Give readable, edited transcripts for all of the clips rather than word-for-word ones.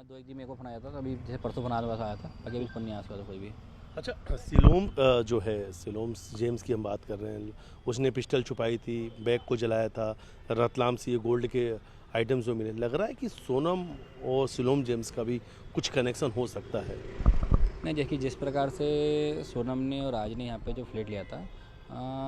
दो एक दिन मेरे को फोन आया था, तो अभी जैसे परसों फोन आया था, बाकी अभी फोन नहीं आया उसका कोई भी। अच्छा, सिलोम जो है, सिलोम जेम्स की हम बात कर रहे हैं, उसने पिस्टल छुपाई थी, बैग को जलाया था, रतलाम से ये गोल्ड के आइटम्स जो मिले, लग रहा है कि सोनम और सिलोम जेम्स का भी कुछ कनेक्शन हो सकता है। नहीं, देखिए जिस प्रकार से सोनम ने और राज ने यहाँ पे जो फ्लैट लिया था,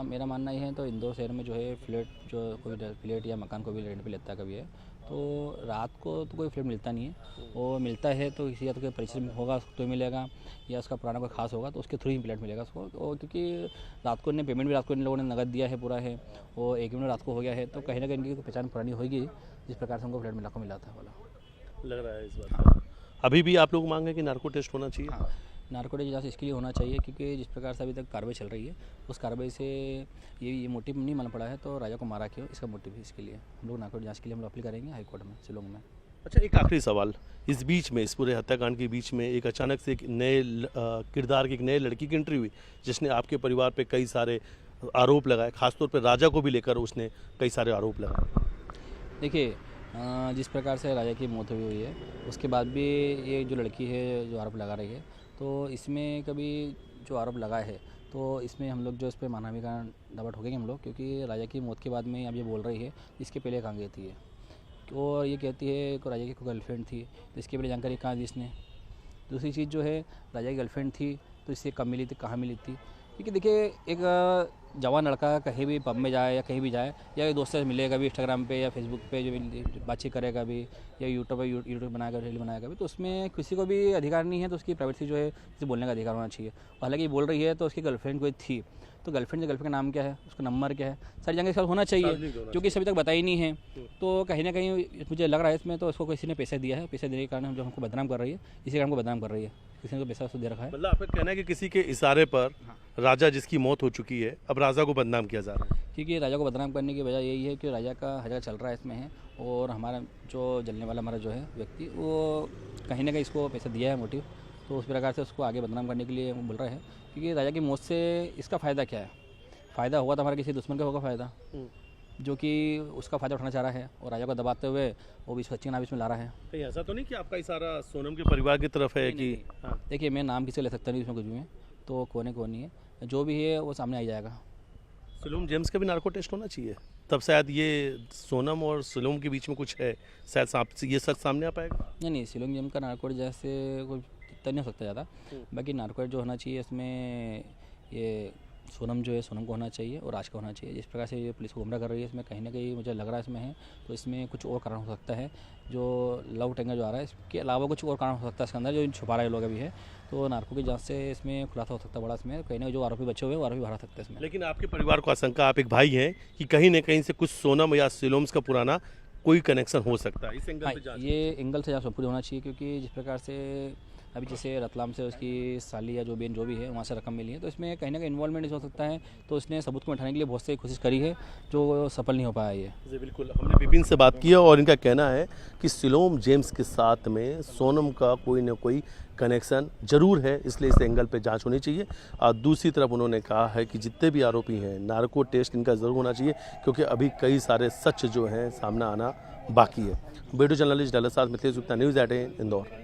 मेरा मानना ये है तो इंदौर शहर में जो है फ्लैट, जो कोई फ्लैट या मकान को भी रेंट पे लेता है कभी है, तो रात को तो कोई फ्लैट मिलता नहीं है। वो मिलता है तो किसी या तो कोई परिचित होगा उसको तो मिलेगा, या उसका पुराना कोई खास होगा तो उसके थ्रू ही फ्लैट मिलेगा उसको। और क्योंकि रात को इन्हें पेमेंट भी रात को इन लोगों ने नगद दिया है पूरा है, वो एक मिनट रात को हो गया है, तो कहीं ना कहीं इनकी पहचान पुरानी होगी जिस प्रकार से हमको फ्लैट मिला था वाला। लग रहा है इस बात का। अभी भी आप लोग मांग है कि नार्को टेस्ट होना चाहिए। हाँ, नारकोटिक जांच इसके लिए होना चाहिए क्योंकि जिस प्रकार से अभी तक कार्रवाई चल रही है, उस कार्रवाई से ये मोटिव नहीं मालूम पड़ा है तो राजा को मारा क्यों, इसका मोटिव है। इसके लिए हम लोग नारकोटिक जांच के लिए हम लोग अपील करेंगे हाई कोर्ट में, शिलोंग में। अच्छा, एक आखिरी सवाल, इस बीच में, इस पूरे हत्याकांड के बीच में एक अचानक से एक नए किरदार की, एक नए लड़की की एंट्री हुई जिसने आपके परिवार पे कई सारे आरोप लगाए, खासतौर पे राजा को भी लेकर उसने कई सारे आरोप लगाए। देखिए, जिस प्रकार से राजा की मौत हुई है उसके बाद भी ये जो लड़की है जो आरोप लगा रही है, तो इसमें कभी जो आरोप लगा है तो इसमें हम लोग जो इस पर मानहानि का दावा ठोकेंगे हम लोग, क्योंकि राजा की मौत के बाद में अब ये बोल रही है इसके पहले कहाँ गई थी ये, तो ये कहती है कि राजा की कोई गर्लफ्रेंड थी, तो इसके पहले जानकारी कहाँ दी इसने। दूसरी चीज़ जो है, राजा की गर्लफ्रेंड थी तो इससे कब मिली थी, कहाँ मिली थी, क्योंकि देखिए एक जवान लड़का कहीं भी पब में जाए या कहीं भी जाए, या दोस्त से मिलेगा भी इंस्टाग्राम पे या फेसबुक पे जो बातचीत करेगा भी, या यूट्यूब बनाएगा, रील बनाएगा भी, तो उसमें किसी को भी अधिकार नहीं है, तो उसकी प्राइवेसी जो है किसी बोलने का अधिकार होना चाहिए। हालांकि बोल रही है तो उसकी गर्लफ्रेंड कोई थी, तो गर्लफ्रेंड का नाम क्या है, उसका नंबर क्या है, सारी जानकारी इसका होना चाहिए, जो कि अभी तक बताई नहीं है। तो कहीं ना कहीं मुझे लग रहा है इसमें तो उसको किसी ने पैसे दिया है, पैसे देने के कारण हम जो हमको बदनाम कर रही है, इसी कारण हमको बदनाम कर रही है, किसी ने तो पैसा उसको दे रखा है। मतलब आपका कहना है कि किसी के इशारे पर राजा जिसकी मौत हो चुकी है, अब राजा को बदनाम किया जा रहा है। क्योंकि राजा को बदनाम करने की वजह यही है कि राजा का हज़ार चल रहा है इसमें है, और हमारा जो जलने वाला हमारा जो है व्यक्ति, वो कहीं ना कहीं इसको पैसा दिया है मोटिव, तो उस प्रकार से उसको आगे बदनाम करने के लिए वो बोल रहा है। क्योंकि राजा की मौत से इसका फ़ायदा क्या है, फ़ायदा होगा तो हमारा किसी दुश्मन का होगा फ़ायदा, जो कि उसका फ़ायदा उठाना चाह रहा है और राजा को दबाते हुए वो भी सच्ची नाम इसमें ला रहा है। कहीं ऐसा तो नहीं कि आपका इशारा सोनम के परिवार की तरफ है कि हाँ। देखिए, मैं नाम किसी ले सकता नहीं इसमें कुछ भी में, तो कौन नहीं है, जो भी है वो सामने आ जाएगा। सिलोम जेम्स का भी नार्को टेस्ट होना चाहिए, तब शायद ये सोनम और सिलोम के बीच में कुछ है, शायद ये सच सामने आ पाएगा। नहीं, शिलोंग जेम का नारकोटिक जैसे कोई इतना नहीं हो सकता ज़्यादा, बाकी नारकोटिक जो होना चाहिए इसमें ये सोनम जो है, सोनम को होना चाहिए और राज का होना चाहिए। जिस प्रकार से ये पुलिस को गुमराह कर रही है, इसमें कहीं ना कहीं मुझे लग रहा है इसमें है, तो इसमें कुछ और कारण हो सकता है, जो लव टेंगर जो आ रहा है इसके अलावा कुछ और कारण हो सकता है इसके अंदर, जो छुपा रहे लोग अभी है, तो नार्को की जांच से इसमें खुलासा हो सकता है बड़ा, इसमें कहीं ना जो आरोपी बचे हुए वो आरोपी बाहर आ सकते हैं इसमें। लेकिन आपके परिवार को आशंका, आप एक भाई हैं, कि कहीं ना कहीं से कुछ सोनम या सिलोम्स का पुराना कोई कनेक्शन हो सकता है, इस एंगल पे जांच। ये एंगल से जांच पूरी होना चाहिए, क्योंकि जिस प्रकार से अभी जैसे रतलाम से उसकी साली या जो बहन जो भी है वहाँ से रकम मिली है, तो इसमें कहीं ना कहीं इन्वॉल्वमेंट हो सकता है, तो उसने सबूत को उठाने के लिए बहुत सी कोशिश करी है जो सफल नहीं हो पाया ये। जी बिल्कुल, हमने विपिन से बात की और इनका कहना है कि सिलोम जेम्स के साथ में सोनम का कोई ना कोई कनेक्शन जरूर है, इसलिए इस एंगल पे जांच होनी चाहिए। और दूसरी तरफ उन्होंने कहा है कि जितने भी आरोपी हैं, नार्को टेस्ट इनका ज़रूर होना चाहिए, क्योंकि अभी कई सारे सच जो हैं सामने आना बाकी है। वीडियो जर्नलिस्ट डलसाद मिथिलेश गुप्ता, न्यूज़ 18 इंदौर।